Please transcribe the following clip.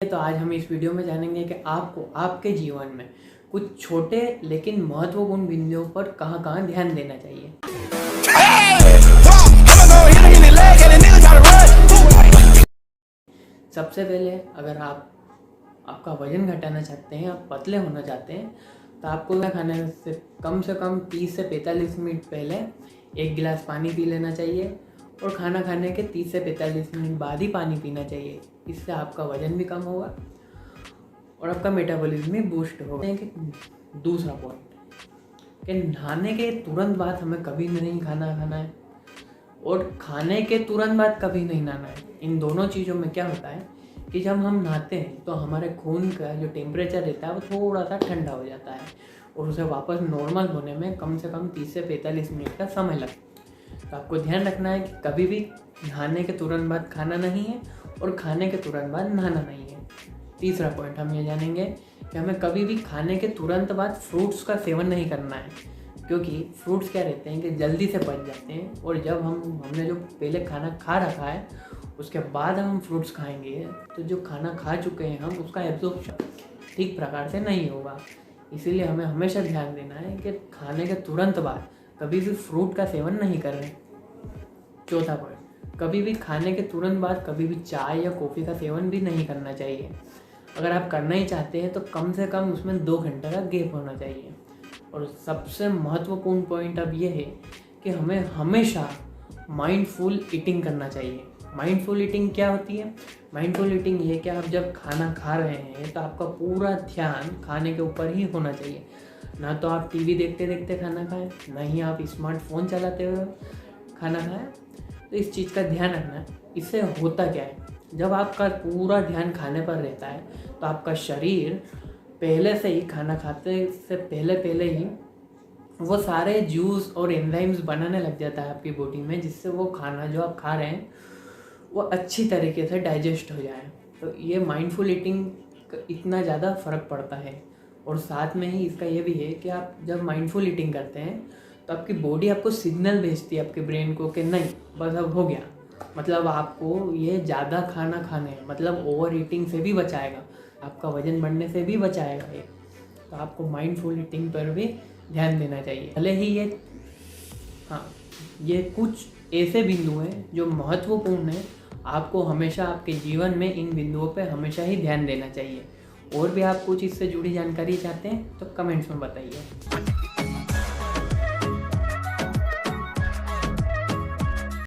तो आज हम इस वीडियो में जानेंगे कि आपको आपके जीवन में कुछ छोटे लेकिन महत्वपूर्ण बिंदुओं पर कहाँ कहाँ ध्यान देना चाहिए। सबसे पहले अगर आपका वजन घटाना चाहते हैं, आप पतले होना चाहते हैं, तो आपको खाने से कम 30 से 45 मिनट पहले 1 गिलास पानी पी लेना चाहिए और खाना खाने के 30 से 45 मिनट बाद ही पानी पीना चाहिए। इससे आपका वजन भी कम होगा और आपका मेटाबॉलिज्म भी बूस्ट होगा। दूसरा पॉइंट कि नहाने के तुरंत बाद हमें कभी नहीं खाना है और खाने के तुरंत बाद कभी नहीं नहाना है। इन दोनों चीज़ों में क्या होता है कि जब हम नहाते हैं तो हमारे खून का जो टेम्परेचर रहता है वो थोड़ा सा ठंडा हो जाता है और उसे वापस नॉर्मल होने में कम से कम 30 से 45 मिनट का समय लगता है। तो आपको ध्यान रखना है कि कभी भी नहाने के तुरंत बाद खाना नहीं है और खाने के तुरंत बाद नहाना नहीं है। तीसरा पॉइंट हम ये जानेंगे कि हमें कभी भी खाने के तुरंत बाद फ्रूट्स का सेवन नहीं करना है, क्योंकि फ्रूट्स क्या रहते हैं कि जल्दी से पच जाते हैं और जब हमने जो पहले खाना खा रखा है उसके बाद हम फ्रूट्स खाएंगे तो जो खाना खा चुके हैं हम उसका एब्जॉर्प्शन ठीक प्रकार से नहीं होगा। इसीलिए हमें हमेशा ध्यान देना है कि खाने के तुरंत बाद कभी भी फ्रूट का सेवन नहीं करें। चौथा पॉइंट, कभी भी खाने के तुरंत बाद कभी भी चाय या कॉफ़ी का सेवन भी नहीं करना चाहिए। अगर आप करना ही चाहते हैं तो कम से कम उसमें 2 घंटे का गैप होना चाहिए। और सबसे महत्वपूर्ण पॉइंट अब ये है कि हमें हमेशा माइंडफुल ईटिंग करना चाहिए। माइंडफुल ईटिंग क्या होती है? माइंडफुल ईटिंग ये कि आप जब खाना खा रहे हैं तो आपका पूरा ध्यान खाने के ऊपर ही होना चाहिए। ना तो आप टीवी देखते देखते खाना खाएं, ना ही आप स्मार्टफोन चलाते हुए खाना खाएं। तो इस चीज़ का ध्यान रखना है। इससे होता क्या है, जब आपका पूरा ध्यान खाने पर रहता है तो आपका शरीर पहले से ही खाना खाते से पहले ही वो सारे जूस और एंजाइम्स बनाने लग जाता है आपकी बॉडी में, जिससे वो खाना जो आप खा रहे हैं वो अच्छी तरीके से डाइजेस्ट हो जाए। तो ये माइंडफुल ईटिंग का इतना ज़्यादा फ़र्क पड़ता है। और साथ में ही इसका ये भी है कि आप जब माइंडफुल ईटिंग करते हैं तो आपकी बॉडी आपको सिग्नल भेजती है आपके ब्रेन को कि नहीं बस अब हो गया, मतलब आपको ये ज़्यादा खाना खाने मतलब ओवर ईटिंग से भी बचाएगा, आपका वजन बढ़ने से भी बचाएगा ये। तो आपको माइंडफुल ईटिंग पर भी ध्यान देना चाहिए। भले ही ये कुछ ऐसे बिंदु हैं जो महत्वपूर्ण हैं। आपको हमेशा आपके जीवन में इन बिंदुओं पे हमेशा ही ध्यान देना चाहिए। और भी आप कुछ इससे जुड़ी जानकारी चाहते हैं तो कमेंट्स में बताइए।